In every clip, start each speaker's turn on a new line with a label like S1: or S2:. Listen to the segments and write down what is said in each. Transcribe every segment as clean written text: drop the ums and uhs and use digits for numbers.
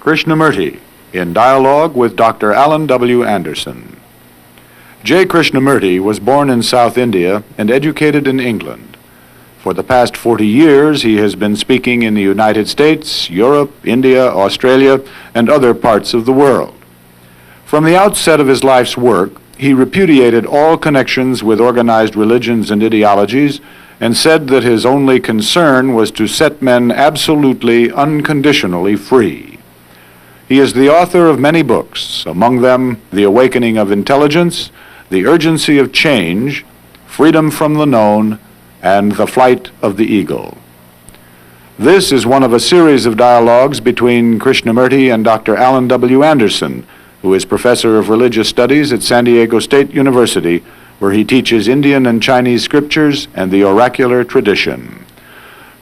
S1: Krishnamurti, in dialogue with Dr. Alan W. Anderson. J. Krishnamurti was born in South India and educated in England. For the past 40 years, he has been speaking in the United States, Europe, India, Australia, and other parts of the world. From the outset of his life's work, he repudiated all connections with organized religions and ideologies and said that his only concern was to set men absolutely, unconditionally free. He is the author of many books, among them The Awakening of Intelligence, The Urgency of Change, Freedom from the Known, and The Flight of the Eagle. This is one of a series of dialogues between Krishnamurti and Dr. Alan W. Anderson, who is professor of religious studies at San Diego State University, where he teaches Indian and Chinese scriptures and the oracular tradition.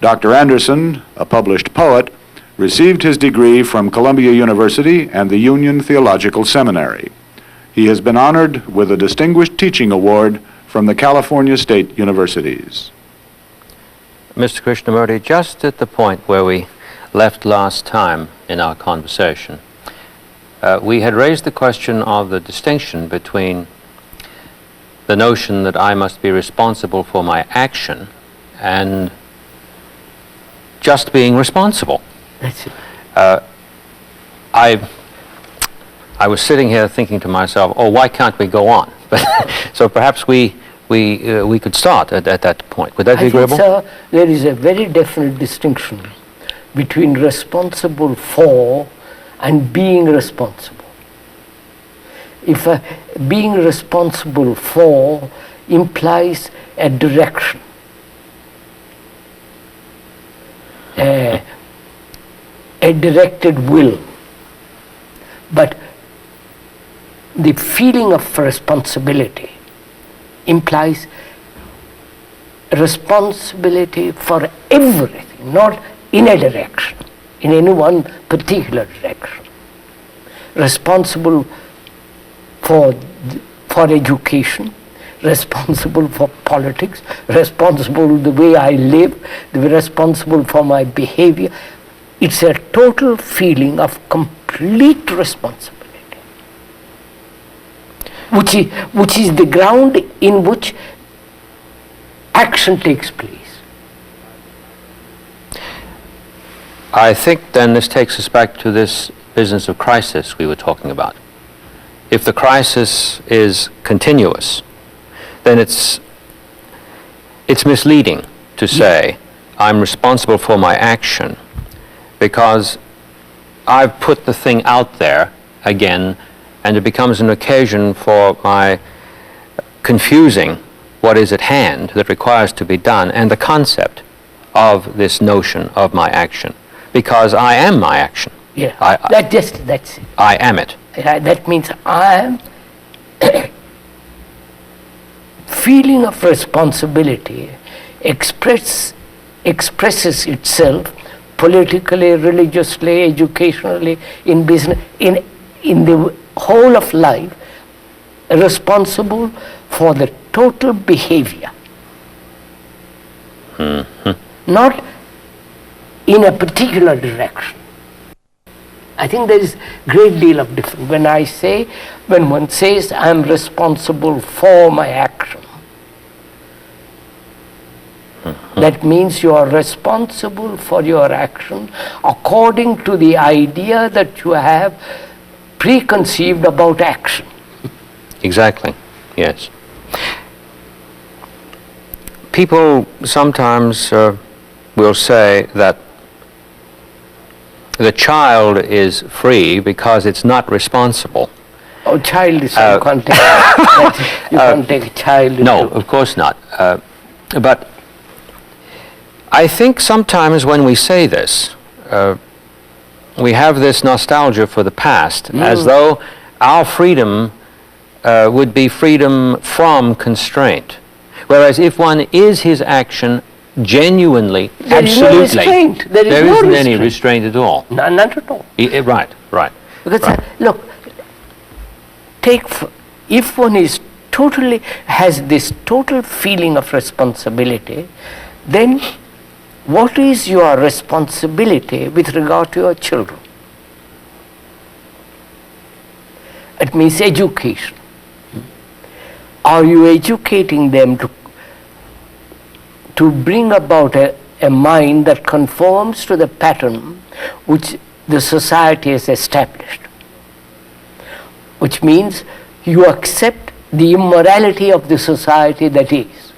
S1: Dr. Anderson, a published poet, received his degree from Columbia University and the Union Theological Seminary. He has been honored with a Distinguished Teaching Award from the California State Universities.
S2: Mr. Krishnamurti, just at the point where we left last time in our conversation, we had raised the question of the distinction between the notion that I must be responsible for my action and just being responsible.
S3: That's it.
S2: I was sitting here thinking to myself, oh, why can't we go on? So perhaps we could start at that point. Would that be agreeable?
S3: I think, sir, there is a very definite distinction between responsible for and being responsible. If being responsible for implies a direction, a directed will, but the feeling of responsibility implies responsibility for everything, not in a direction, in any one particular direction. Responsible for education, responsible for politics, responsible the way I live, responsible for my behavior. It's a total feeling of complete responsibility, which is the ground in which action takes place.
S2: I think then this takes us back to this business of crisis we were talking about. If the crisis is continuous, then it's misleading to say I'm responsible for my action because I've put the thing out there again, and it becomes an occasion for my confusing what is at hand that requires to be done and the concept of this notion of my action, because I am my action.
S3: Yeah, that's it.
S2: I am it.
S3: That means I am feeling of responsibility expresses itself politically, religiously, educationally, in business, in the whole of life, responsible for the total behavior.
S2: Mm-hmm.
S3: Not in a particular direction. I think there is a great deal of difference. When one says I am responsible for my action, that means you are responsible for your action according to the idea that you have preconceived about action.
S2: Exactly, yes. People sometimes will say that the child is free because it's not responsible.
S3: Oh, child is you can't take, you can't take a child.
S2: No, of course not. But I think sometimes when we say this, we have this nostalgia for the past, as though our freedom would be freedom from constraint. Whereas if one is his action genuinely,
S3: there
S2: absolutely,
S3: is no restraint. There
S2: isn't any restraint at all.
S3: None at all.
S2: Right.
S3: Because
S2: right.
S3: Look, if one has this total feeling of responsibility, then what is your responsibility with regard to your children? It means education. Are you educating them to bring about a mind that conforms to the pattern which the society has established? Which means you accept the immorality of the society that is.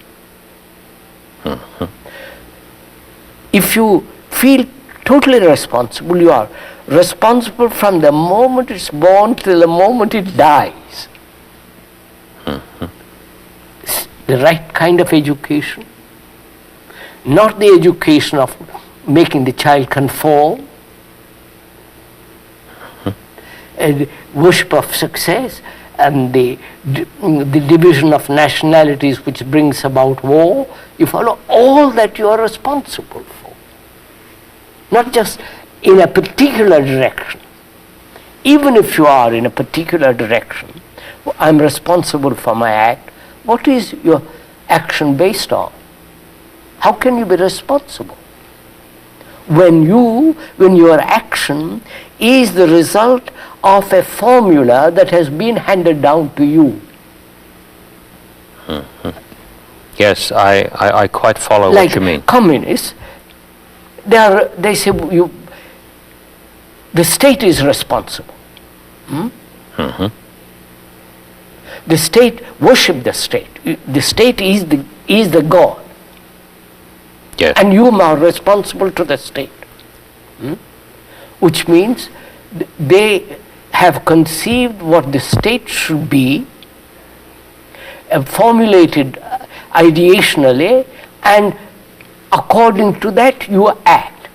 S3: If you feel totally responsible, you are responsible from the moment it's born till the moment it dies. It's the right kind of education, not the education of making the child conform, and worship of success, and the division of nationalities which brings about war. You follow all that you are responsible for, not just in a particular direction. Even if you are in a particular direction, I'm responsible for my act. What is your action based on? How can you be responsible when your action is the result of a formula that has been handed down to you?
S2: Yes, I quite follow
S3: Like
S2: what you mean.
S3: Communists, they say the state is responsible. The state, worship the state. The state is the God.
S2: Yes.
S3: And you are responsible to the state. Which means they have conceived what the state should be, formulated ideationally, and according to that you act.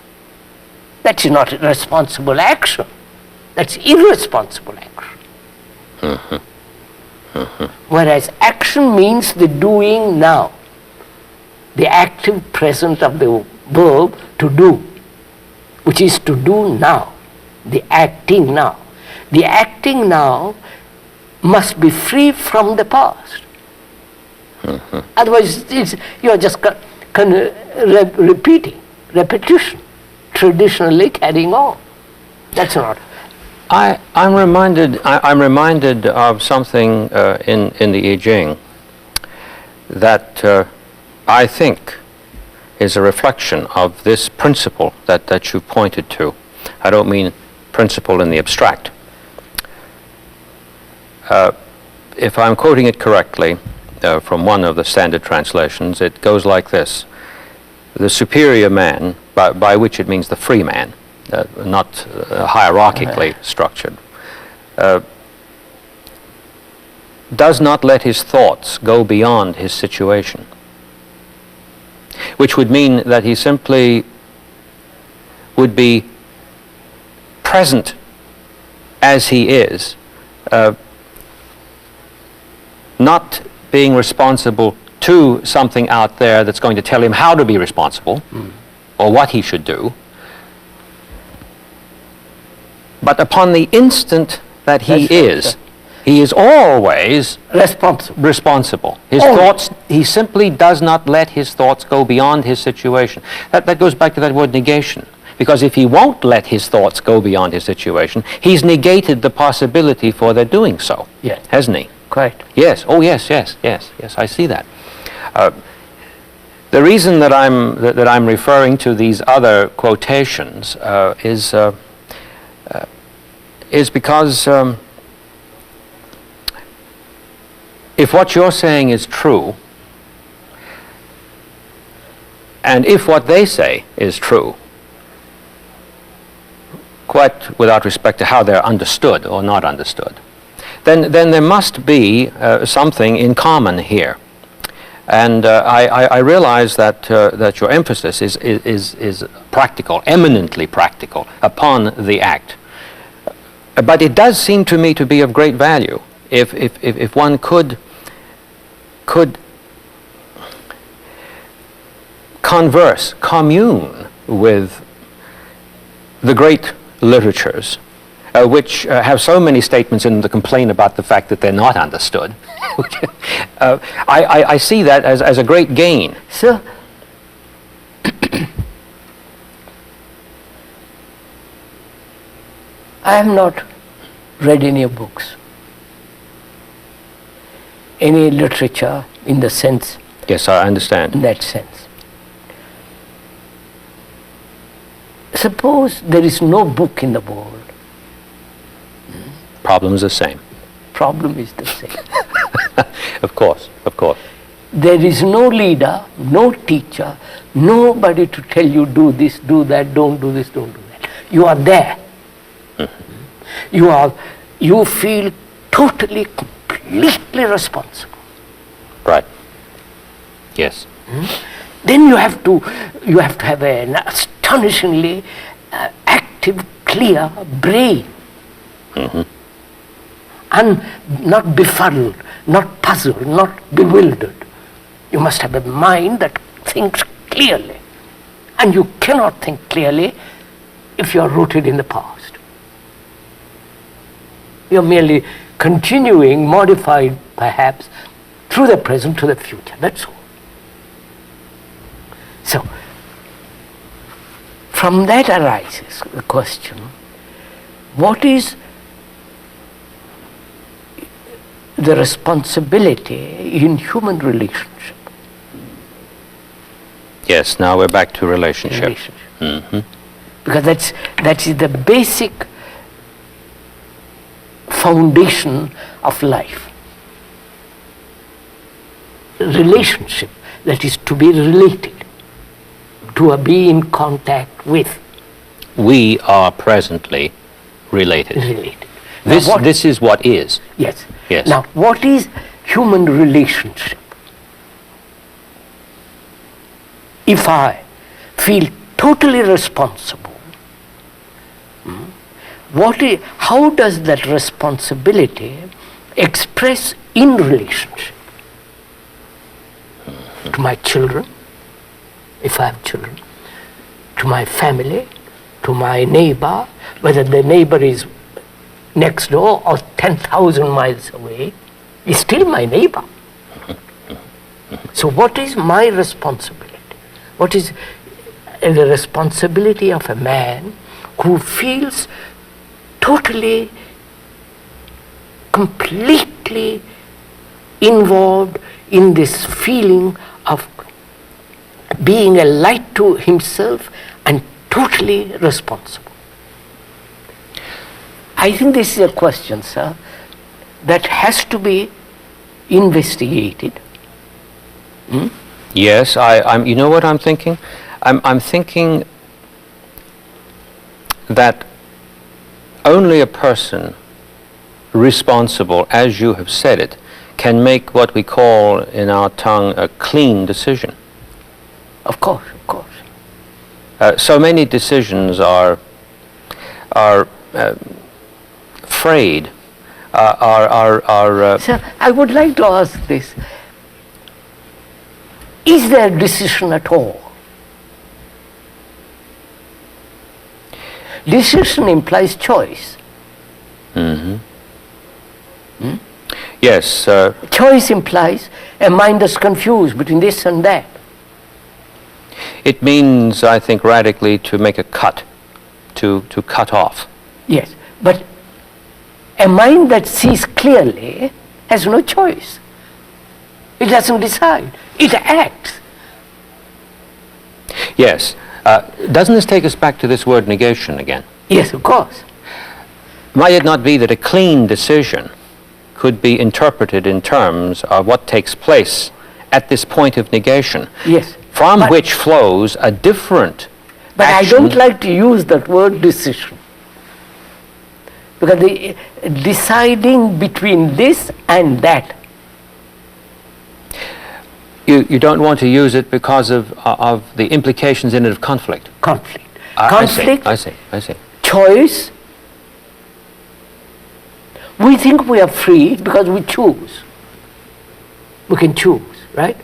S3: That's not responsible action. That's irresponsible action. Whereas action means the doing now, the active present of the verb to do, which is to do now, the acting now. The acting now must be free from the past. Otherwise, you are just repetition, traditionally carrying on. That's not.
S2: I'm reminded of something in the I Ching that I think is a reflection of this principle that you pointed to. I don't mean principle in the abstract. If I'm quoting it correctly from one of the standard translations, it goes like this: the superior man, by which it means the free man, not hierarchically structured, does not let his thoughts go beyond his situation, which would mean that he simply would be present as he is, not being responsible to something out there that's going to tell him how to be responsible or what he should do. But upon the instant that he is always responsible. His thoughts, he simply does not let his thoughts go beyond his situation. That goes back to that word negation. Because if he won't let his thoughts go beyond his situation, he's negated the possibility for their doing so.
S3: Yes.
S2: Hasn't he?
S3: Correct.
S2: Yes. Oh, yes, I see that. The reason that I'm referring to these other quotations is because if what you're saying is true, and if what they say is true, quite without respect to how they're understood or not understood, then there must be something in common here. And I realize that your emphasis is practical, eminently practical, upon the act. But it does seem to me to be of great value if one could commune with the great literatures, which have so many statements in the complaint about the fact that they're not understood. I see that as a great gain.
S3: Sir, I have not read any books. any literature in the sense,
S2: Yes, I understand.
S3: in that sense. Suppose there is no book in the world.
S2: Problem's the same.
S3: Problem is the same.
S2: Of course, of course.
S3: There is no leader, no teacher, nobody to tell you do this, do that, don't do this, don't do that. You are there. You feel totally, completely responsible.
S2: Right. Yes.
S3: Then you have to have an astonishingly active, clear brain. And not befuddled, not puzzled, not bewildered. You must have a mind that thinks clearly. And you cannot think clearly if you are rooted in the past. You are merely continuing, modified perhaps, through the present to the future. That's all. So, from that arises the question, what is the responsibility in human relationship?
S2: Yes, now we're back to relationship.
S3: Because that is the basic foundation of life. Relationship, that is to be related, to be in contact with.
S2: We are presently related. This is what is.
S3: Yes.
S2: Yes.
S3: Now, what is human relationship? If I feel totally responsible, how does that responsibility express in relationship? To my children, if I have children, to my family, to my neighbor, whether the neighbor is next door or 10,000 miles away, is still my neighbor. So what is my responsibility? What is the responsibility of a man who feels totally, completely involved in this feeling of being a light to himself and totally responsible? I think this is a question, sir, that has to be investigated.
S2: Yes, I'm. You know what I'm thinking? I'm thinking that only a person responsible, as you have said it, can make what we call in our tongue a clean decision.
S3: Of course, of course.
S2: So many decisions are frayed.
S3: Sir, I would like to ask this. Is there a decision at all? Decision implies choice.
S2: Yes.
S3: Choice implies a mind that's confused between this and that.
S2: It means, I think, radically to make a cut, to cut off.
S3: Yes, but a mind that sees clearly has no choice. It doesn't decide. It acts.
S2: Yes. Doesn't this take us back to this word negation again?
S3: Yes, of course.
S2: Might it not be that a clean decision could be interpreted in terms of what takes place at this point of negation?
S3: Yes.
S2: From which flows a different
S3: But
S2: action.
S3: I don't like to use that word decision. Because the deciding between this and that.
S2: You don't want to use it because of the implications in it of conflict.
S3: Conflict.
S2: I see.
S3: Choice. We think we are free because we choose. We can choose, right?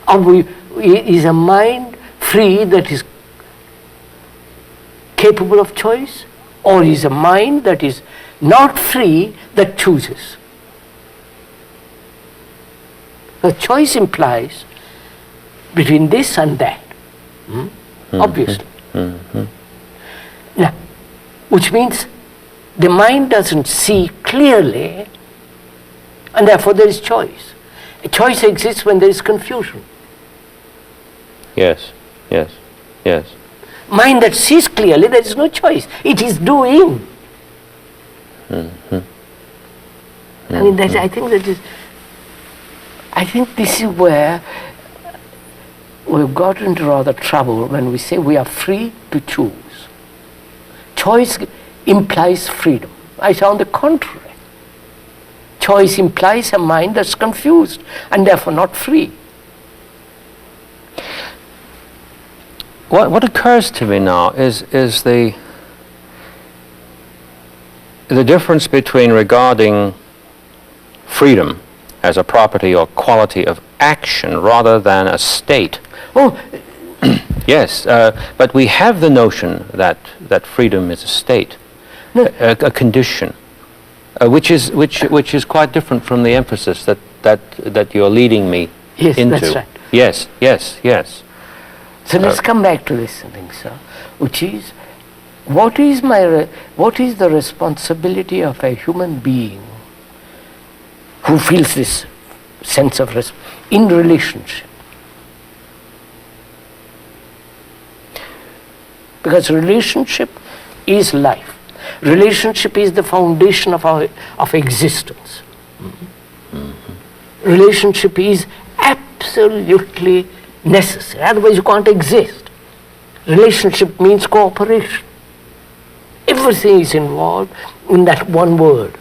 S3: Or is a mind free that is capable of choice? Or is a mind that is not free that chooses? The choice implies between this and that, obviously. Now, which means the mind doesn't see clearly And therefore there is choice. A choice exists when there is confusion.
S2: Yes, yes, yes.
S3: Mind that sees clearly, there is no choice. It is doing. I mean, I think this is where we've got into rather trouble when we say we are free to choose. Choice implies freedom. I say on the contrary. Choice implies a mind that's confused and therefore not free.
S2: What occurs to me now is the difference between regarding freedom as a property or quality of action rather than a state.
S3: Oh,
S2: yes, but we have the notion that freedom is a state,
S3: no.
S2: a condition, which is quite different from the emphasis that you're leading me
S3: yes,
S2: into.
S3: That's right.
S2: Yes, yes, yes.
S3: So let's come back to this thing, sir, which is, what is the responsibility of a human being who feels this sense of in relationship? Because relationship is life. Relationship is the foundation of existence. Relationship is absolutely necessary, otherwise you can't exist. Relationship means cooperation. Everything is involved in that one word.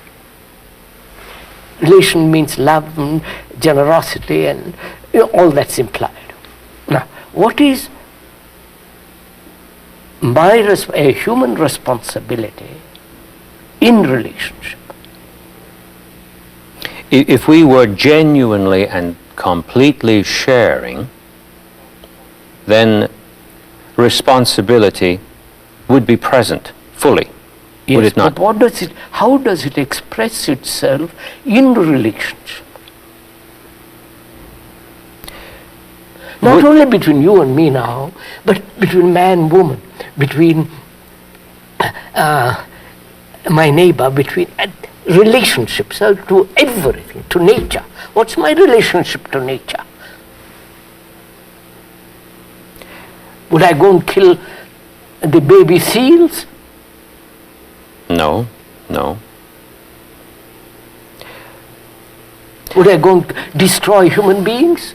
S3: Relation means love and generosity and all that's implied. Now, what is a human responsibility in relationship?
S2: If we were genuinely and completely sharing, then responsibility would be present fully,
S3: yes,
S2: would it not?
S3: But how does it express itself in relationship? Not only between you and me now, but between man and woman, between my neighbor, between relationships, to everything, to nature. What's my relationship to nature? Would I go and kill the baby seals?
S2: No, no.
S3: Would I go and destroy human beings,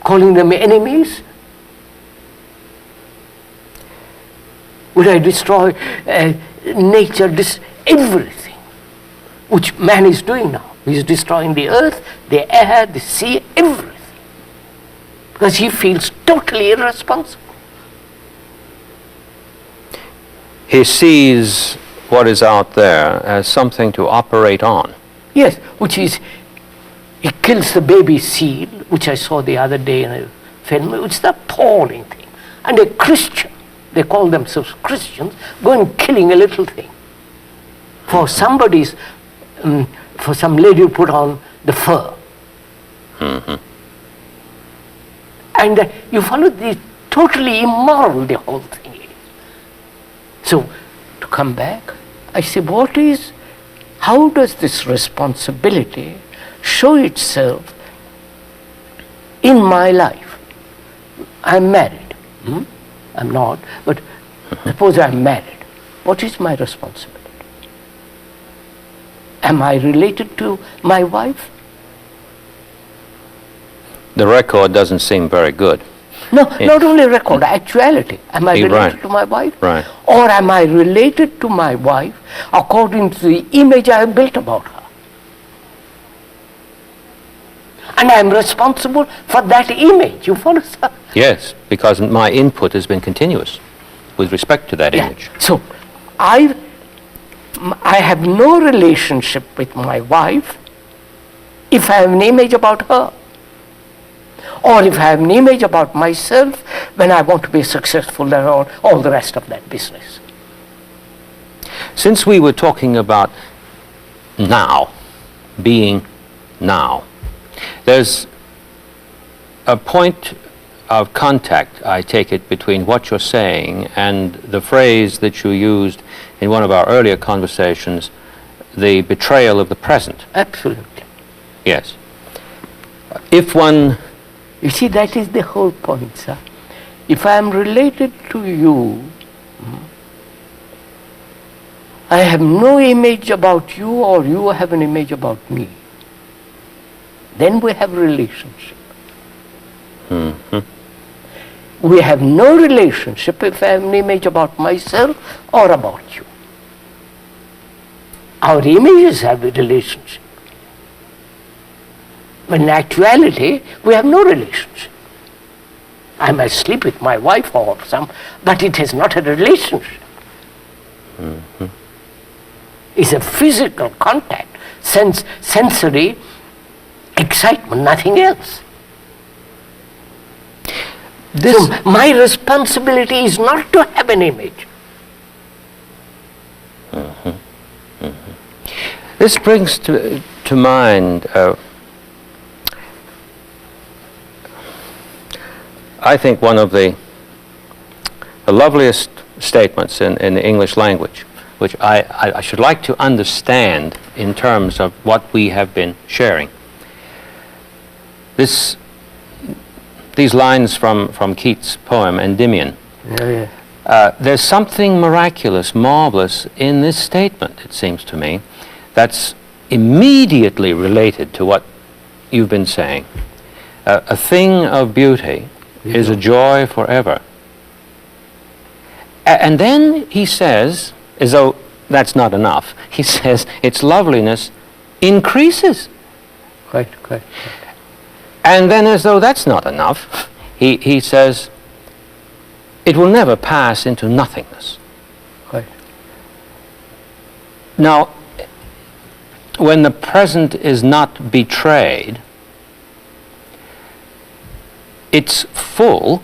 S3: calling them enemies? Would I destroy nature, everything, which man is doing now? He's destroying the earth, the air, the sea, everything, because he feels totally irresponsible.
S2: He sees what is out there as something to operate on.
S3: Yes, which is, he kills the baby seal, which I saw the other day in a film, which is the appalling thing. And a Christian, they call themselves Christians, going killing a little thing. For somebody's, for some lady who put on the fur.
S2: Mm-hmm.
S3: And you follow the totally immoral the whole thing is. So, to come back, I say, how does this responsibility show itself in my life? I'm married. I'm not, but suppose I'm married. What is my responsibility? Am I related to my wife?
S2: The record doesn't seem very good.
S3: No, not only record, actuality. Am I related to my wife?
S2: Right.
S3: Or am I related to my wife according to the image I have built about her? And I am responsible for that image. You follow, sir?
S2: Yes, because my input has been continuous with respect to that image.
S3: So, I have no relationship with my wife if I have an image about her. Or if I have an image about myself when I want to be successful and all the rest of that business.
S2: Since we were talking about now, being now, there's a point of contact, I take it, between what you're saying and the phrase that you used in one of our earlier conversations, the betrayal of the present.
S3: Absolutely.
S2: Yes. If one...
S3: You see, that is the whole point, sir. If I am related to you, I have no image about you or you have an image about me. Then we have relationship.
S2: Mm-hmm.
S3: We have no relationship if I have an image about myself or about you. Our images have a relationship. But in actuality, we have no relationship. I might sleep with my wife or some, but it is not a relationship.
S2: Mm-hmm.
S3: It's a physical contact, sensory excitement, nothing else. So my responsibility is not to have an image.
S2: Mm-hmm. Mm-hmm. This brings to mind, I think, one of the loveliest statements in the English language, which I should like to understand in terms of what we have been sharing. These lines from Keats' poem Endymion.
S3: Oh, yeah.
S2: There's something miraculous, marvelous in this statement, it seems to me, that's immediately related to what you've been saying. A thing of beauty is a joy forever. And then he says, as though that's not enough, he says its loveliness increases.
S3: Quite.
S2: And then, as though that's not enough, he says it will never pass into nothingness.
S3: Quite.
S2: Now, when the present is not betrayed, it's full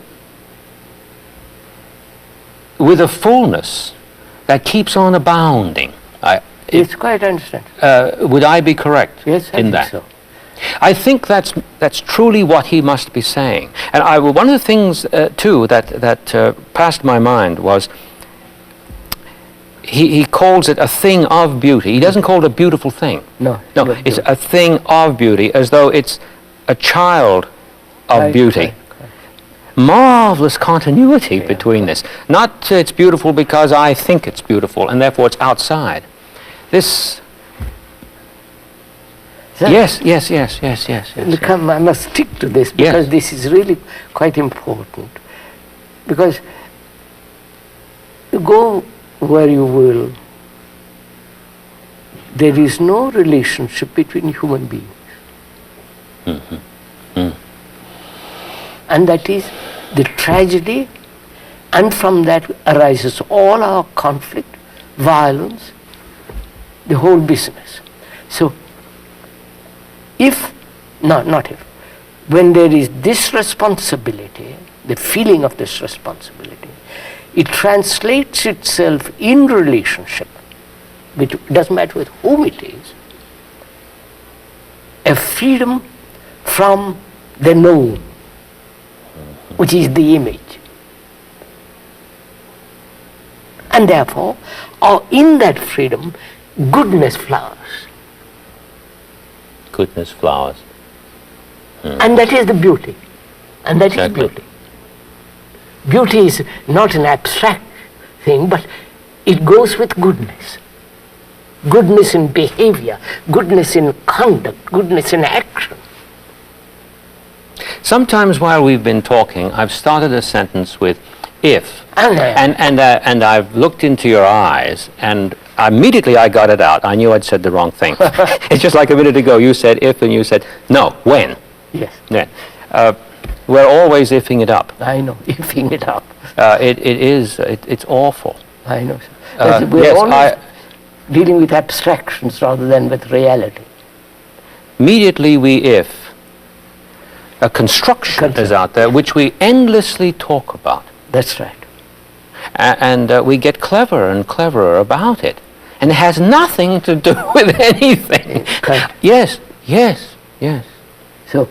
S2: with a fullness that keeps on abounding.
S3: It's quite understand.
S2: Would I be correct
S3: Yes, I
S2: in
S3: think
S2: that?
S3: so.
S2: I think that's truly what he must be saying. And one of the things too that passed my mind was he calls it a thing of beauty. He doesn't call it a beautiful thing.
S3: No,
S2: it's a thing of beauty, as though it's a child of beauty.
S3: Right.
S2: Marvelous continuity between this. Not it's beautiful because I think it's beautiful and therefore it's outside. This. Yes.
S3: Look, I must stick to this because this is really quite important. Because you go where you will, there is no relationship between human beings.
S2: Mm-hmm. Mm.
S3: And that is the tragedy, and from that arises all our conflict, violence, the whole business. So, when there is this responsibility, the feeling of this responsibility, it translates itself in relationship, which doesn't matter with whom it is, a freedom from the known, which is the image. And therefore, in that freedom, goodness flowers.
S2: Goodness flowers. Mm.
S3: And that is the beauty. And that is beauty. Beauty is not an abstract thing, but it goes with goodness. Goodness in behavior, goodness in conduct, goodness in action.
S2: Sometimes while we've been talking, I've started a sentence with if, and I've looked into your eyes, and immediately I got it out. I knew I'd said the wrong thing. It's just like a minute ago, you said if, and you said no, when.
S3: Yes.
S2: Yeah. We're always ifing it up.
S3: I know, ifing it up.
S2: It's awful.
S3: I know. We're always dealing with abstractions rather than with reality.
S2: Immediately we if. A construction is out there which we endlessly talk about.
S3: That's right.
S2: And we get cleverer and cleverer about it. And it has nothing to do with anything.
S3: Correct.
S2: Yes.
S3: So,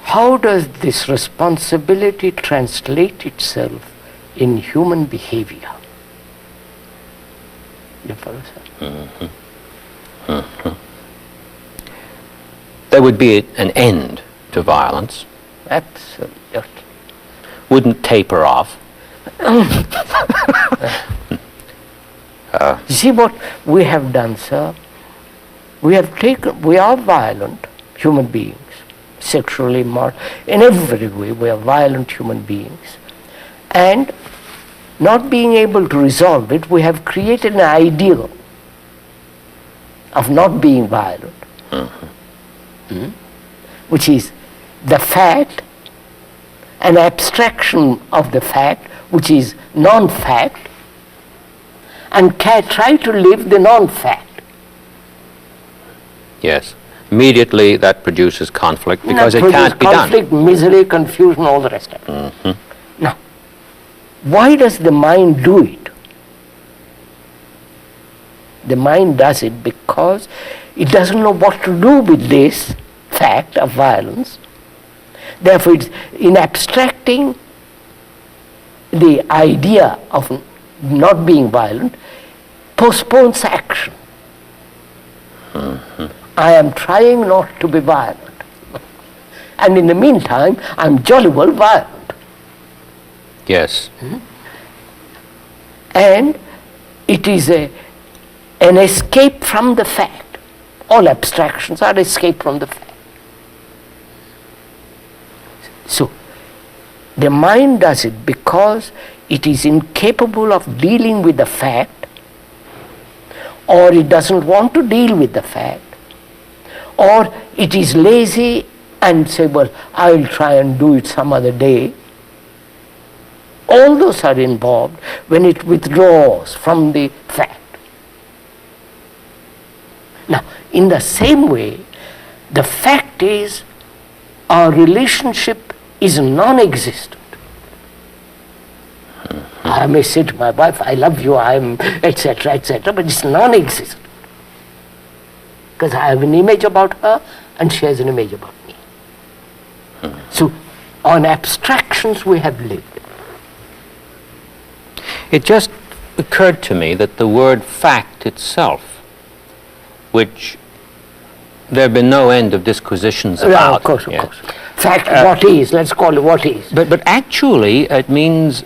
S3: how does this responsibility translate itself in human behavior? You follow, sir?
S2: Mm-hmm. Mm-hmm. there would be an end to violence.
S3: Absolutely.
S2: Wouldn't taper off.
S3: You see what we have done, sir? We are violent human beings, sexually, in every way we are violent human beings. And not being able to resolve it, we have created an ideal of not being violent, which is the fact, an abstraction of the fact, which is non-fact, and try to live the non-fact.
S2: Yes. Immediately that produces conflict because it can't be done.
S3: Conflict, misery, confusion, all the rest of it. Now, why does the mind do it? The mind does it because it doesn't know what to do with this fact of violence. Therefore, it's in abstracting the idea of not being violent, postpones action. I am trying not to be violent. And in the meantime, I'm jolly well violent.
S2: Yes.
S3: And it is an escape from the fact. All abstractions are escape from the fact. So, the mind does it because it is incapable of dealing with the fact, or it doesn't want to deal with the fact, or it is lazy and say, well, I'll try and do it some other day. All those are involved when it withdraws from the fact. Now, in the same way, the fact is our relationship is non-existent. I may say to my wife, I love you, I'm etc., etc., but it's non-existent. Because I have an image about her and she has an image about me. So, on abstractions we have lived.
S2: It just occurred to me that the word fact itself, which there have been no end of disquisitions about.
S3: Of course. Fact, what is, let's call it what is.
S2: But actually it means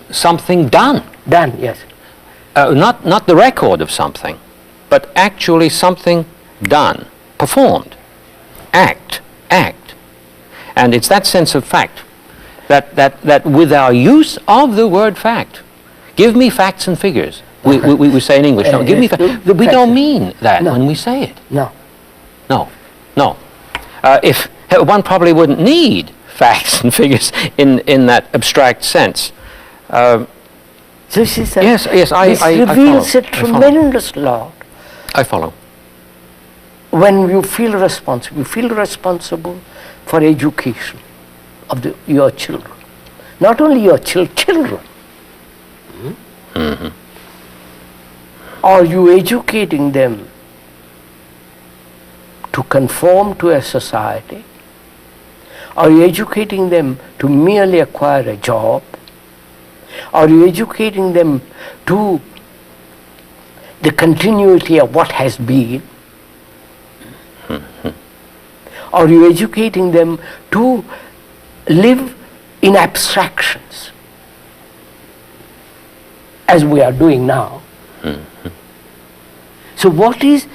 S2: something done.
S3: Done, yes.
S2: Not the record of something, but actually something done, performed, act. And it's that sense of fact that with our use of the word fact, give me facts and figures. We say in English, no, give me facts. We don't mean that when we say it.
S3: No.
S2: If one probably wouldn't need facts and figures in that abstract sense.
S3: So she said,
S2: yes,
S3: this reveals a tremendous law.
S2: I follow.
S3: When you feel responsible for education of your children. Not only your children. Are you educating them to conform to a society? Are you educating them to merely acquire a job? Are you educating them to the continuity of what has been? Are you educating them to live in abstractions, as we are doing now? So what is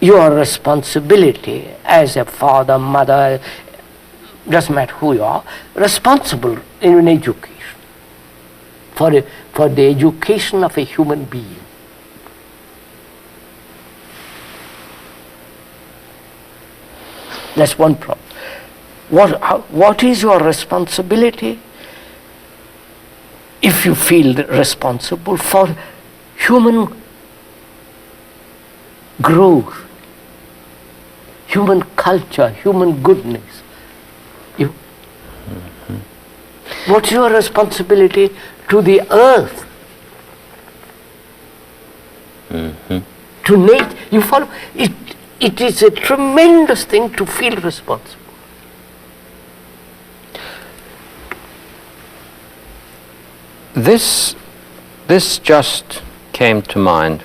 S3: your responsibility as a father, mother, doesn't matter who you are, responsible in education, for the education of a human being? That's one problem. What is your responsibility if you feel responsible for human growth, human culture, human goodness? What's your responsibility to the earth? To nature? You follow? It is a tremendous thing to feel responsible.
S2: This just came to mind,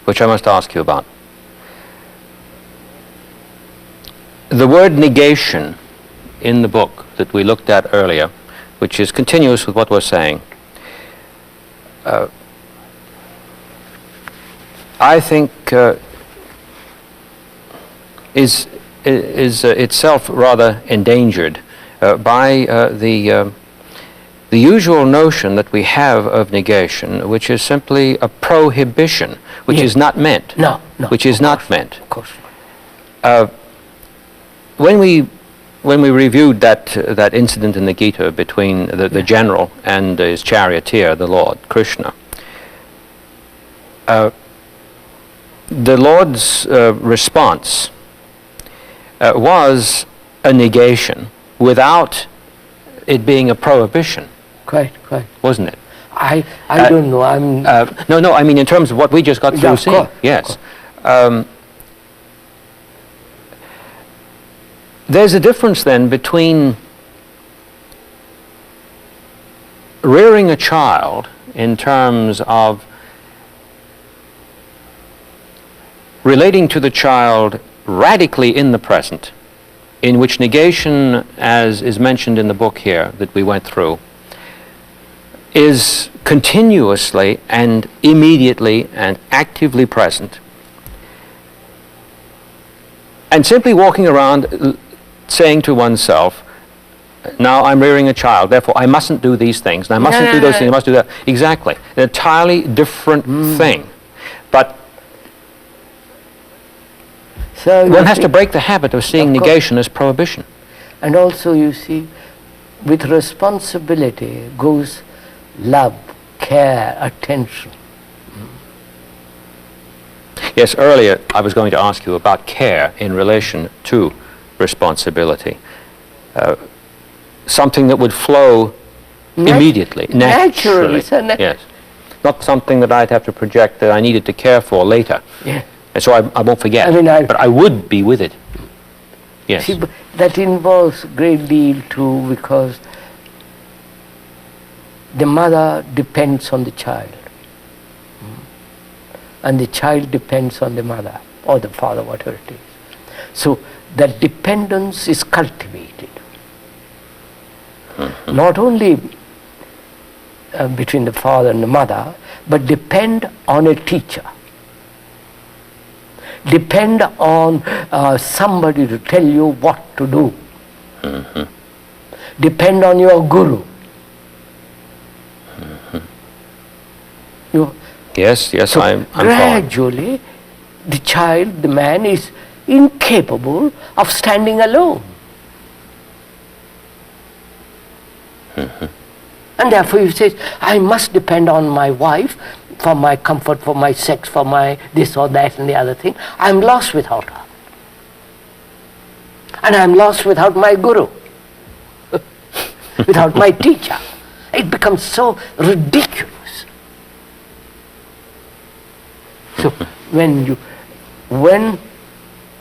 S2: which I must ask you about. the word negation in the book that we looked at earlier, which is continuous with what we're saying, I think is itself rather endangered by the usual notion that we have of negation, which is simply a prohibition, which is not meant.
S3: No.
S2: Which is not meant.
S3: Of course not.
S2: When we reviewed that incident in the Gita between the general and his charioteer, the Lord Krishna, the Lord's response was a negation without it being a prohibition.
S3: Quite.
S2: Wasn't it?
S3: I don't know. I'm
S2: no. I mean, in terms of what we just got through
S3: of
S2: seeing.
S3: course,
S2: Yes. There's a difference then between rearing a child in terms of relating to the child radically in the present, in which negation, as is mentioned in the book here that we went through, is continuously and immediately and actively present, and simply walking around saying to oneself, now I'm rearing a child, therefore I mustn't do these things, and I mustn't do those things, I must do that. Exactly. An entirely different thing. But
S3: so
S2: one has to break the habit of seeing negation as prohibition.
S3: And also, you see, with responsibility goes love, care, attention.
S2: Yes, earlier I was going to ask you about care in relation to responsibility. Something that would flow immediately, naturally. Yes. Not something that I'd have to project that I needed to care for later.
S3: Yeah.
S2: And so I won't forget. But I would be with it. Yes.
S3: See, that involves a great deal too, because the mother depends on the child. And the child depends on the mother or the father, whatever it is. So that dependence is cultivated. Not only between the father and the mother, but depend on a teacher. Depend on somebody to tell you what to do. Depend on your guru.
S2: Yes,
S3: so
S2: I'm
S3: gradually the child, the man, is incapable of standing alone. And therefore he says, I must depend on my wife for my comfort, for my sex, for my this or that and the other thing. I'm lost without her. And I'm lost without my guru, without my teacher. It becomes so ridiculous. So when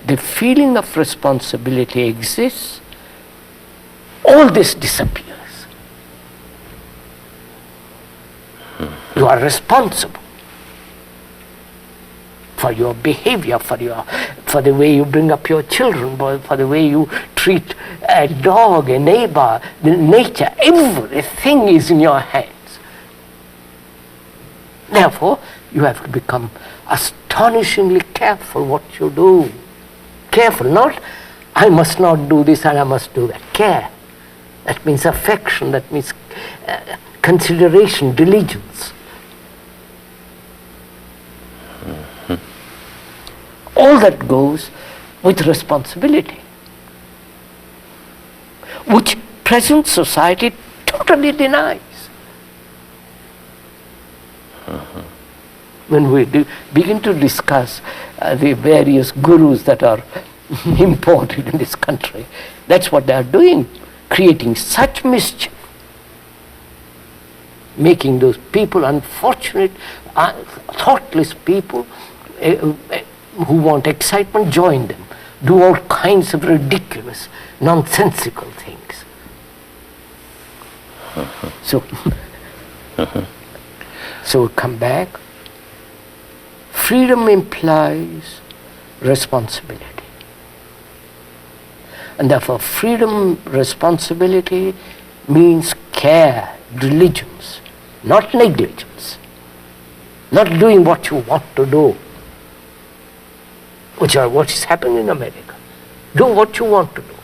S3: the feeling of responsibility exists, all this disappears. You are responsible for your behavior, for the way you bring up your children, for the way you treat a dog, a neighbor, the nature. Everything is in your hands. Therefore, you have to become astonishingly careful what you do. Careful, not I must not do this and I must do that. Care. That means affection, that means consideration, diligence. All that goes with responsibility, which present society totally denies. When we begin to discuss the various gurus that are imported in this country, that's what they are doing, creating such mischief, making those people unfortunate, thoughtless people who want excitement, join them, do all kinds of ridiculous, nonsensical things. So we come back. Freedom implies responsibility. And therefore freedom, responsibility means care, diligence, not negligence, not doing what you want to do, which is what is happening in America. Do what you want to do.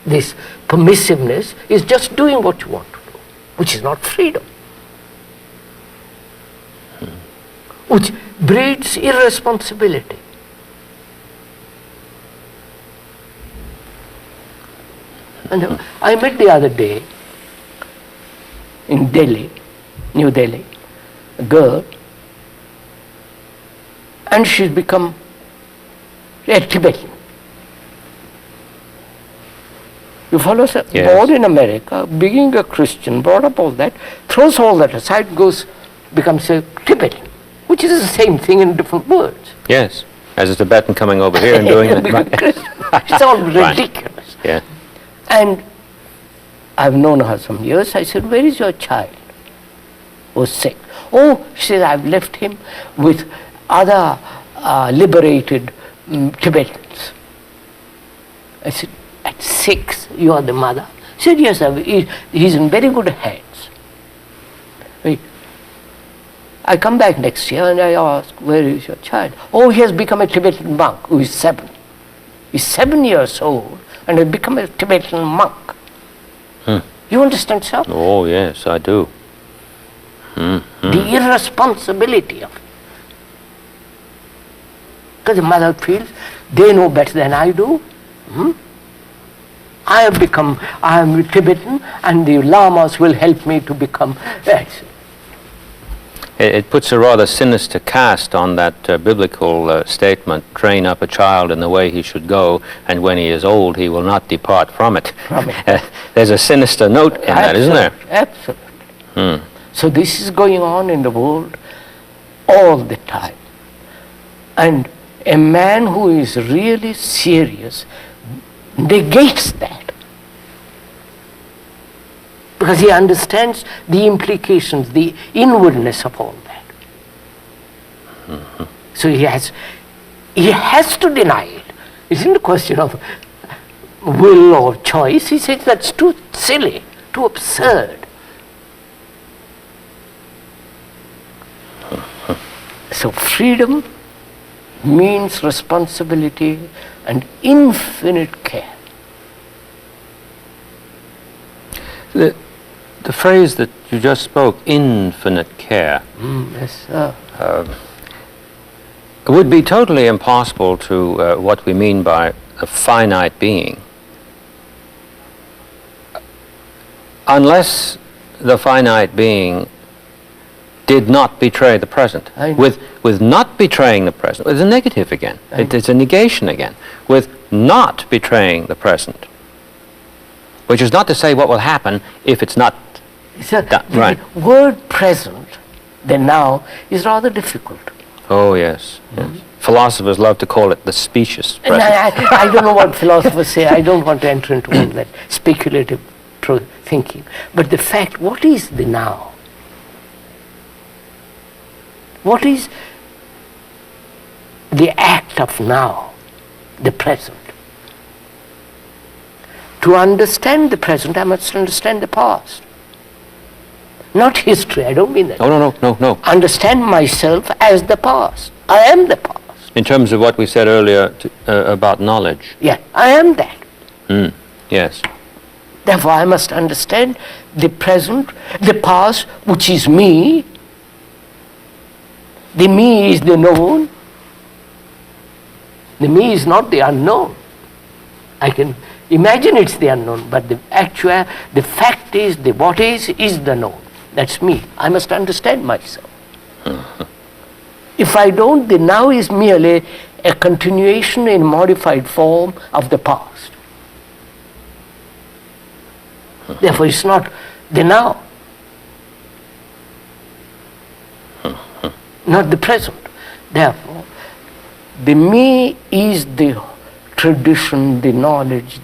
S3: This permissiveness is just doing what you want to do, which is not freedom, which breeds irresponsibility. And I met the other day in Delhi, New Delhi, a girl, and she's become a Tibetan. You follow, sir?
S2: Yes.
S3: Born in America, being a Christian, brought up all that, throws all that aside, becomes a Tibetan, which is the same thing in different words.
S2: Yes, as a Tibetan coming over here and doing that.
S3: It's all
S2: Right.
S3: ridiculous.
S2: Yeah.
S3: And I've known her some years. I said, where is your child? Was sick. Oh, she said, I've left him with other liberated Tibetans. I said, at 6, you are the mother? She said, yes, he's in very good hands. I come back next year and I ask, where is your child? Oh, he has become a Tibetan monk who is 7. He's 7 years old and has become a Tibetan monk. You understand, sir?
S2: Oh, yes, I do.
S3: The irresponsibility of it. Because the mother feels they know better than I do. I am a Tibetan and the lamas will help me to become.
S2: It puts a rather sinister cast on that biblical statement, train up a child in the way he should go, and when he is old, he will not depart from it. There's a sinister note in that, isn't there?
S3: Absolutely. So this is going on in the world all the time. And a man who is really serious negates that. Because he understands the implications, the inwardness of all that. So he has to deny it. It isn't a question of will or choice. He says that's too silly, too absurd. So freedom means responsibility and infinite care.
S2: The phrase that you just spoke, infinite care,
S3: Yes, sir.
S2: would be totally impossible to what we mean by a finite being, unless the finite being did not betray the present. With not betraying the present, it's a negative again. It's a negation again. With not betraying the present, which is not to say what will happen if it's not done. Right.
S3: The word present, the now, is rather difficult.
S2: Oh, yes. Yes. Philosophers love to call it the specious
S3: And
S2: present.
S3: I don't know what philosophers say. I don't want to enter into all that speculative thinking. But the fact, what is the now? What is the act of now, the present? To understand the present, I must understand the past. Not history, I don't mean that.
S2: No.
S3: Understand myself as the past. I am the past.
S2: In terms of what we said earlier about knowledge.
S3: Yeah, I am that.
S2: Yes.
S3: Therefore, I must understand the present, the past, which is me. The me is the known. The me is not the unknown. I can imagine it's the unknown, but the fact is, the what is the known. That's me. I must understand myself. If I don't, the now is merely a continuation in modified form of the past. Therefore, it's not the now, not the present. Therefore, the me is the tradition, the knowledge,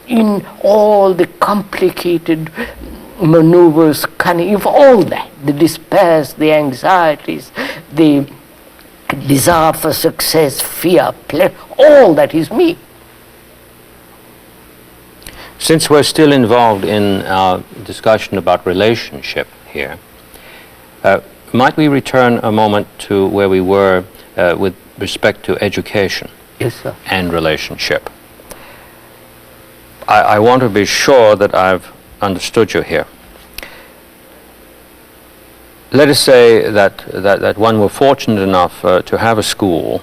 S3: in all the complicated maneuvers, cunning, of all that, the despairs, the anxieties, the desire for success, fear, pleasure, all that is me.
S2: Since we're still involved in our discussion about relationship here, might we return a moment to where we were with respect to education?
S3: Yes, sir.
S2: And relationship? I want to be sure that I've understood you here. Let us say that one were fortunate enough to have a school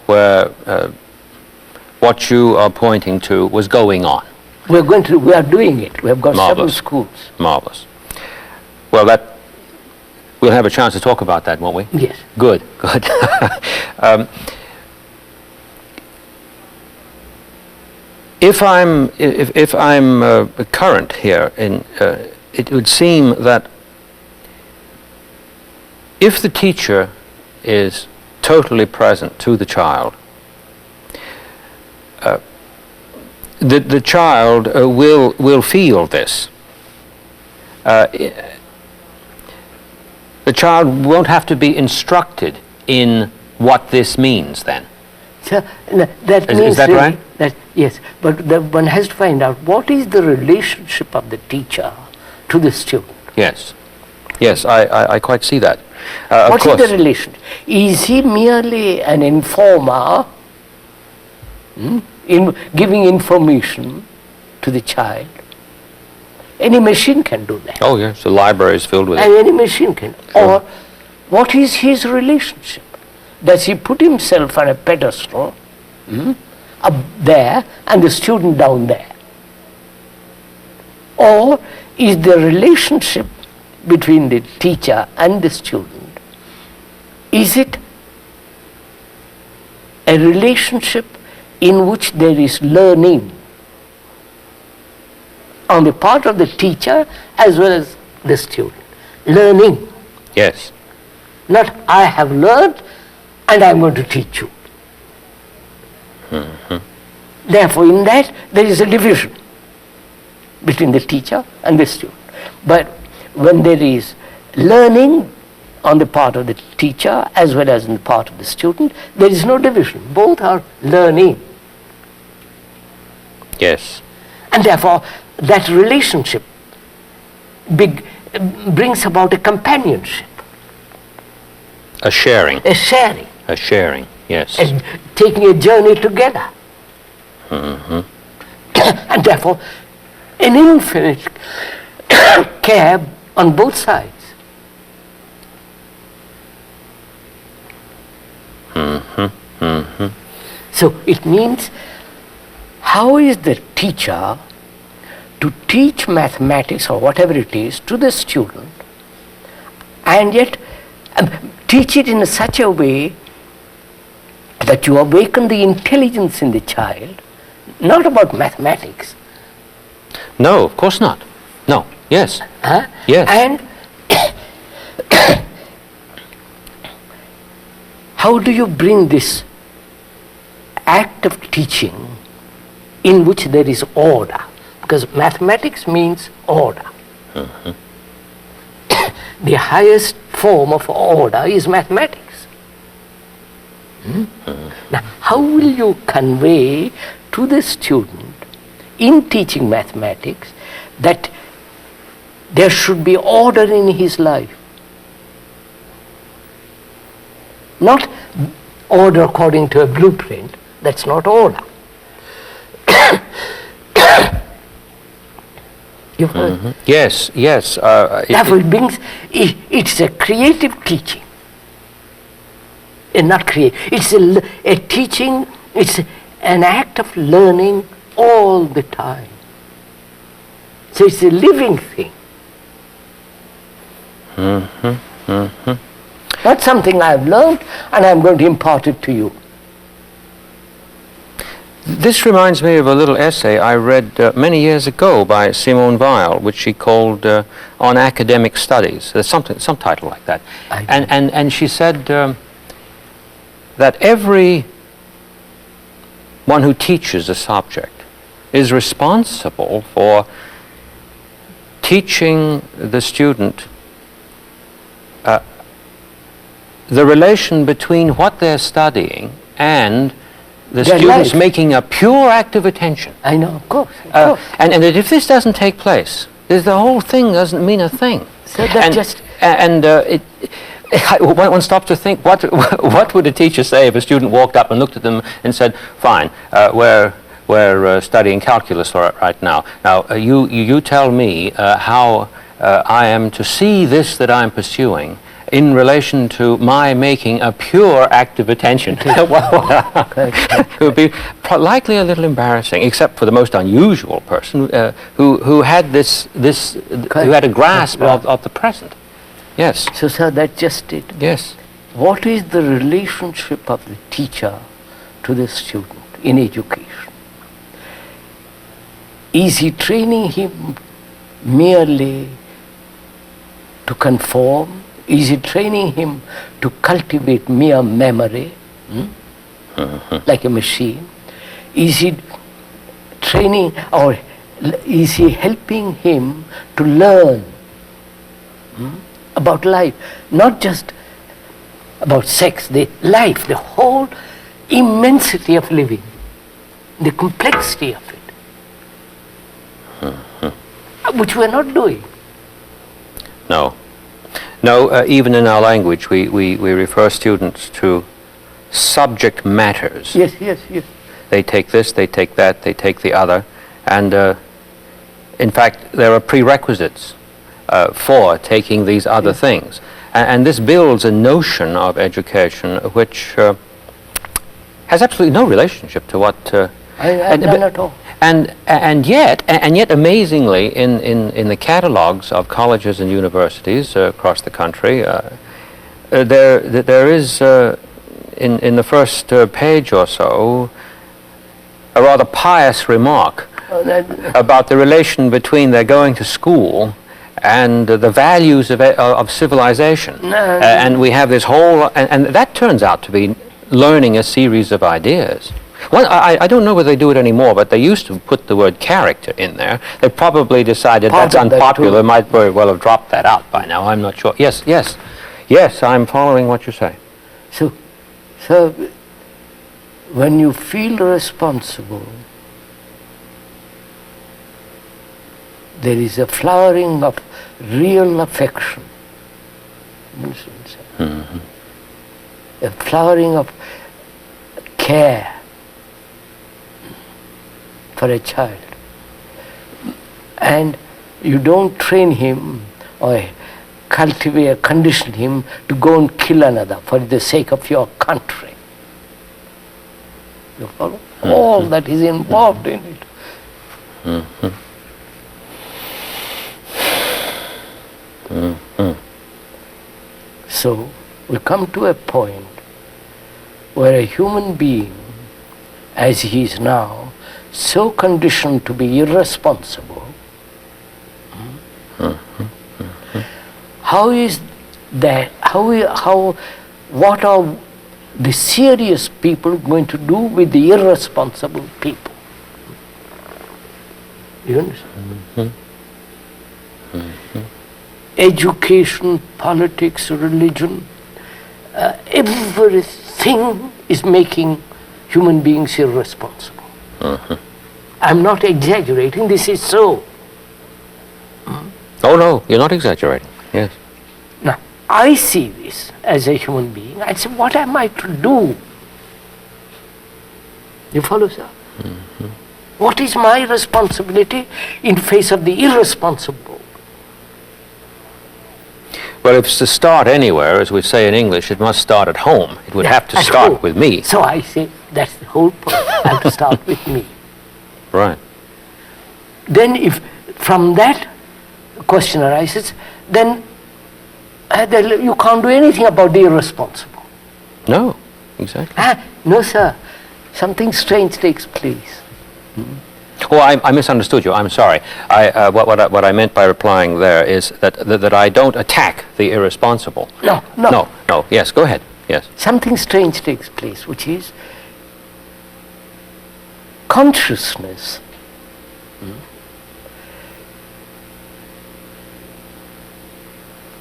S2: where what you are pointing to was going on.
S3: We are doing it. We have got several schools.
S2: Marvelous. Well, we'll have a chance to talk about that, won't we?
S3: Yes.
S2: Good. If I'm current here, it would seem that if the teacher is totally present to the child, the child will feel this. The child won't have to be instructed in what this means then.
S3: So, that means
S2: is that
S3: really,
S2: right?
S3: Yes, but one has to find out what is the relationship of the teacher to the student.
S2: Yes, I quite see that.
S3: What is the relation? Is he merely an informer, in giving information to the child? Any machine can do that.
S2: Oh yes, the library is filled with
S3: And
S2: it.
S3: any machine can.
S2: Sure.
S3: Or what is his relationship? Does he put himself on a pedestal up there and the student down there? Or is the relationship between the teacher and the student, is it a relationship in which there is learning on the part of the teacher as well as the student? Learning.
S2: Yes.
S3: Not I have learned and I'm going to teach you. Therefore, in that there is a division between the teacher and the student. But when there is learning on the part of the teacher as well as on the part of the student, there is no division. Both are learning.
S2: Yes.
S3: And therefore, that relationship brings about a companionship,
S2: A sharing.
S3: a sharing,
S2: A sharing. Yes.
S3: and taking a journey together. And therefore, an infinite care on both sides. So it means, how is the teacher to teach mathematics or whatever it is to the student, and yet teach it in such a way that you awaken the intelligence in the child, not about mathematics.
S2: No, of course not. No. Yes.
S3: Huh?
S2: Yes.
S3: And how do you bring this act of teaching in which there is order? Because mathematics means order. The highest form of order is mathematics. Now, how will you convey to the student in teaching mathematics that there should be order in his life? Not order according to a blueprint. That's not order. You've heard?
S2: Yes.
S3: Therefore, it's a creative teaching. And not create. It's a teaching, it's an act of learning all the time. So it's a living thing. Not something I've learned and I'm going to impart it to you.
S2: This reminds me of a little essay I read many years ago by Simone Weil, which she called On Academic Studies. There's some title like that. And she said that every one who teaches a subject is responsible for teaching the student the relation between what they're studying and the
S3: Their
S2: students
S3: life.
S2: making a pure act of attention.
S3: I know, of course. Of course.
S2: And that if this doesn't take place, the whole thing doesn't mean a thing.
S3: So that
S2: and,
S3: just...
S2: one stops to think, what would a teacher say if a student walked up and looked at them and said, fine, we're studying calculus right now. Now, you tell me how I am to see this that I'm pursuing in relation to my making a pure act of attention. It would be likely a little embarrassing, except for the most unusual person who had who had a grasp of the present. Yes.
S3: So, sir, that's just it.
S2: Yes.
S3: What is the relationship of the teacher to the student in education? Is he training him merely to conform? Is he training him to cultivate mere memory, like a machine? Is he training, or is he helping him to learn about life? Not just about sex, the life, the whole immensity of living, the complexity of it, which we are not doing.
S2: No. No, even in our language, we refer students to subject matters.
S3: Yes, yes, yes.
S2: They take this, they take that, they take the other. And in fact, there are prerequisites for taking these other things. And this builds a notion of education which has absolutely no relationship to what...
S3: None at all.
S2: And yet, amazingly, in the catalogs of colleges and universities across the country, there is, in the first page or so, a rather pious remark about the relation between their going to school and the values of civilization. And we have this whole, and that turns out to be learning a series of ideas. Well, I don't know whether they do it anymore, but they used to put the word character in there. They probably decided that's unpopular. They might very well have dropped that out by now. I'm not sure. Yes, yes. Yes, I'm following what you say.
S3: So, when you feel responsible, there is a flowering of real affection.
S2: Mm-hmm.
S3: A flowering of care for a child. And you don't train him or cultivate, condition him to go and kill another for the sake of your country. You follow? Mm-hmm. All that is involved in it.
S2: Mm-hmm. Mm-hmm.
S3: So we come to a point where a human being, as he is now, so conditioned to be irresponsible, how is that, what are the serious people going to do with the irresponsible people? You understand? Education, politics, religion, everything is making human beings irresponsible. I'm not exaggerating, this is so.
S2: Oh no, you're not exaggerating, yes.
S3: Now, I see this as a human being. I say, what am I to do? You follow, sir? What is my responsibility in face of the irresponsible?
S2: Well, if it's to start anywhere, as we say in English, it must start at home. It would have to
S3: at
S2: start
S3: home.
S2: with me.
S3: So I say, that's the whole point. I have to start with me.
S2: Right.
S3: Then if from that question arises, then you can't do anything about the irresponsible.
S2: No, exactly.
S3: No, sir. Something strange takes place.
S2: Oh, I misunderstood you. I'm sorry. What I meant by replying there is that I don't attack the irresponsible.
S3: No.
S2: No. Yes, go ahead. Yes.
S3: Something strange takes place, which is consciousness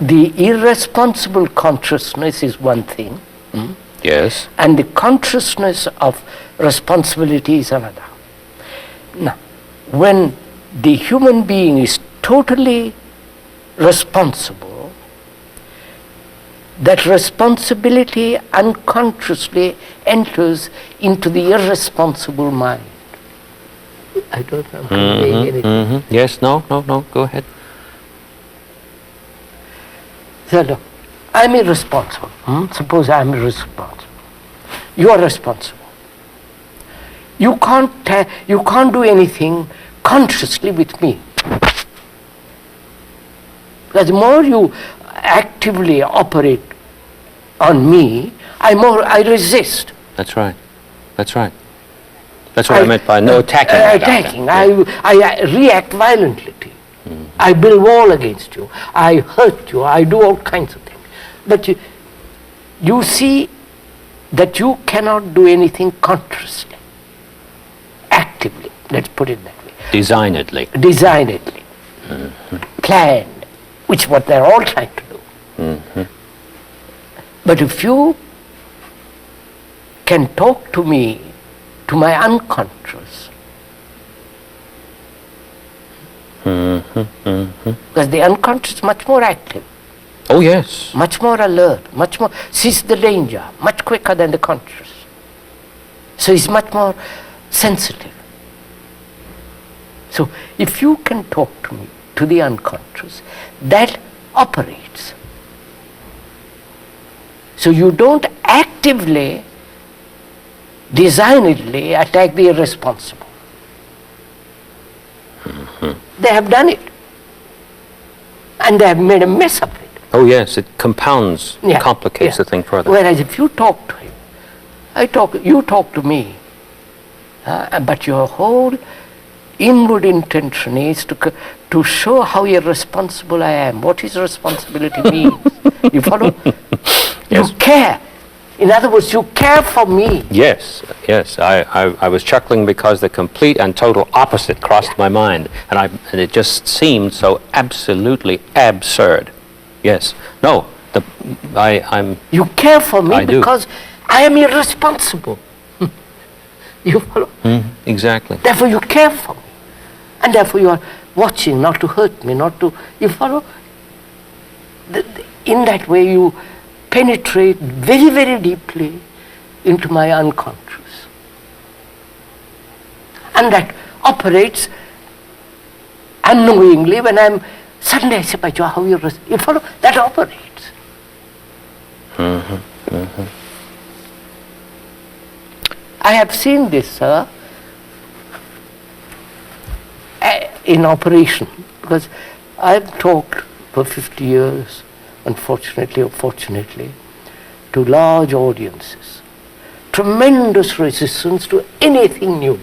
S3: the irresponsible consciousness is one thing,
S2: Yes.
S3: and the consciousness of responsibility is another. Now, when the human being is totally responsible, that responsibility unconsciously enters into the irresponsible mind. I don't know if I'm conveying anything.
S2: Yes, no, go ahead.
S3: So look, I'm irresponsible. Suppose I'm irresponsible. You are responsible. You can't do anything consciously with me. Because the more you actively operate on me, I resist.
S2: That's right. That's right. That's what I meant by no attacking.
S3: Attacking. I react violently to you. I build wall against you. I hurt you. I do all kinds of things. But you see that you cannot do anything consciously, actively. Let's put it that way.
S2: Designedly.
S3: Designedly. Planned, which is what they're all trying to do. But if you can talk to me, to my unconscious, because the unconscious is much more active,
S2: Oh, yes.
S3: much more alert, much more sees the danger much quicker than the conscious. So it's much more sensitive. So if you can talk to me, to the unconscious, that operates. So you don't actively, designedly attack the irresponsible. They have done it. And they have made a mess of it.
S2: Oh, yes, it compounds, complicates the thing further.
S3: Whereas if you talk to him, you talk to me, but your whole inward intention is to show how irresponsible I am, what his responsibility means. You follow?
S2: Yes.
S3: You care. In other words, you care for me.
S2: Yes, yes. I was chuckling because the complete and total opposite crossed my mind, and it just seemed so absolutely absurd. Yes. No. I'm.
S3: You care for me
S2: I do.
S3: because I am irresponsible. You follow?
S2: Exactly.
S3: Therefore, you care for me, and therefore you are watching not to hurt me, not to. You follow? In that way, you penetrate very, very deeply into my unconscious. And that operates unknowingly when suddenly I say, by Joe, how you follow? That operates. I have seen this, sir, in operation, because I've talked for 50 years, unfortunately or fortunately, to large audiences. Tremendous resistance to anything new.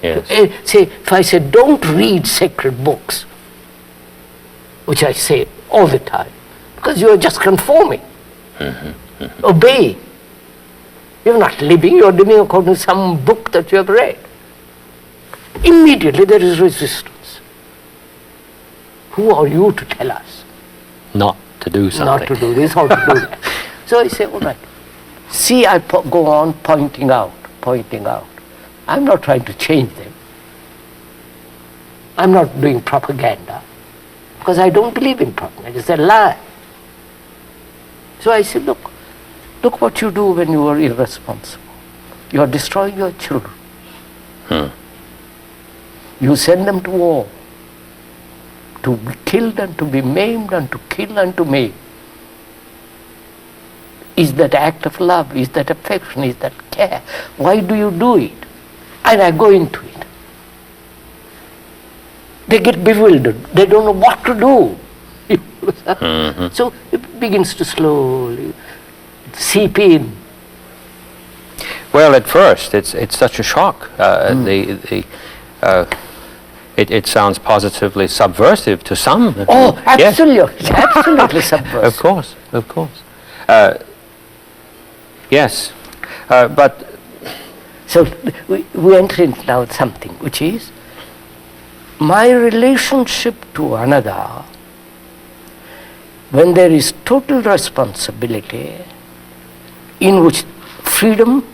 S2: Yes.
S3: Say, if I say, don't read sacred books, which I say all the time, because you are just conforming. Obey. You're not living, you're living according to some book that you have read. Immediately there is resistance. Who are you to tell us?
S2: Not to do something.
S3: Not to do this or to do that. So I say, all right. See, I go on pointing out. I'm not trying to change them. I'm not doing propaganda, because I don't believe in propaganda. It's a lie. So I say, look what you do when you are irresponsible. You are destroying your children. You send them to war, to be killed and to be maimed and to kill and to maim. Is that act of love? Is that affection? Is that care? Why do you do it? And I go into it. They get bewildered. They don't know what to do. So it begins to slowly seep in.
S2: Well, at first, it's such a shock. It sounds positively subversive to some.
S3: Oh, absolutely,
S2: Yes.
S3: absolutely subversive.
S2: Of course. Yes, but
S3: So we enter into now something which is my relationship to another when there is total responsibility in which freedom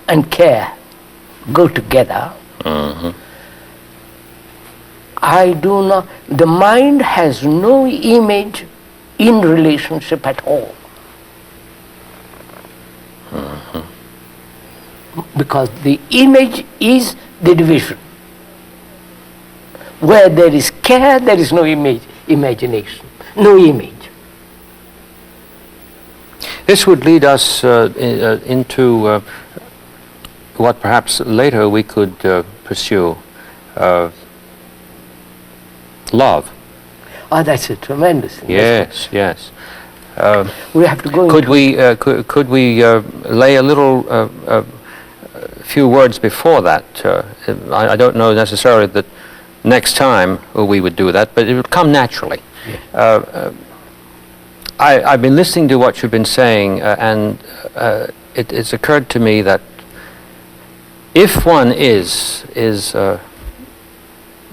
S3: and care go together, I do not, the mind has no image in relationship at all. Because the image is the division. Where there is care, there is no imagination, no image.
S2: This would lead us into what perhaps later we could pursue, love.
S3: Oh, that's a tremendous thing.
S2: Yes, yes.
S3: We have to go
S2: Could
S3: into
S2: we lay a little few words before that? I don't know necessarily that next time we would do that, but it would come naturally.
S3: Yeah.
S2: I've been listening to what you've been saying, and it's occurred to me that if one is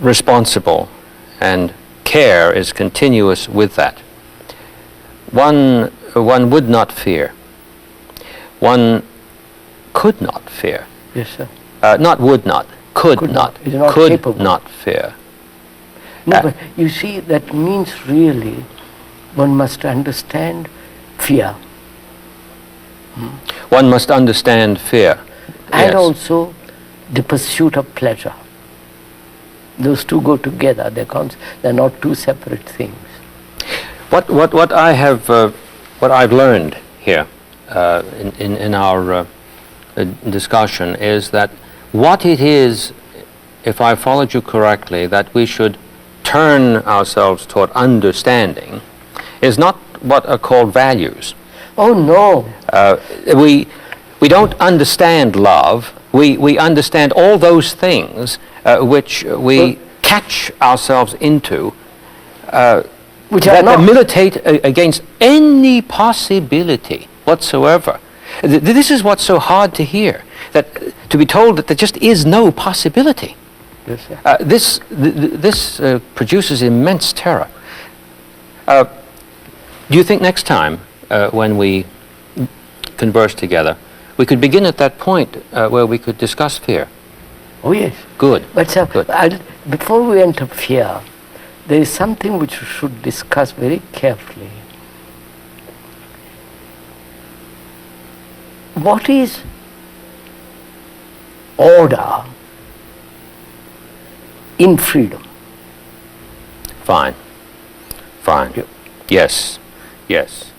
S2: responsible and care is continuous with that, one would not fear. One could not fear.
S3: Yes, sir.
S2: Not would not. Could not.
S3: Is not
S2: Could
S3: capable.
S2: not fear.
S3: No, but you see, that means really one must understand fear.
S2: One must understand fear.
S3: And
S2: Yes.
S3: also the pursuit of pleasure. Those two go together. They're not two separate things.
S2: What I have what I've learned here in our discussion is that what it is, if I followed you correctly, that we should turn ourselves toward understanding, is not what are called values.
S3: Oh no.
S2: We don't understand love. We understand all those things which we catch ourselves into,
S3: Which are not.
S2: militate against any possibility whatsoever. This is what's so hard to hear, that to be told that there just is no possibility.
S3: Yes, sir.
S2: This produces immense terror. Do you think next time when we converse together, we could begin at that point where we could discuss fear?
S3: Oh yes.
S2: Good.
S3: But sir,
S2: Good.
S3: before we enter fear, there is something which we should discuss very carefully. What is order in freedom?
S2: Fine. Fine.
S3: Yeah.
S2: Yes. Yes.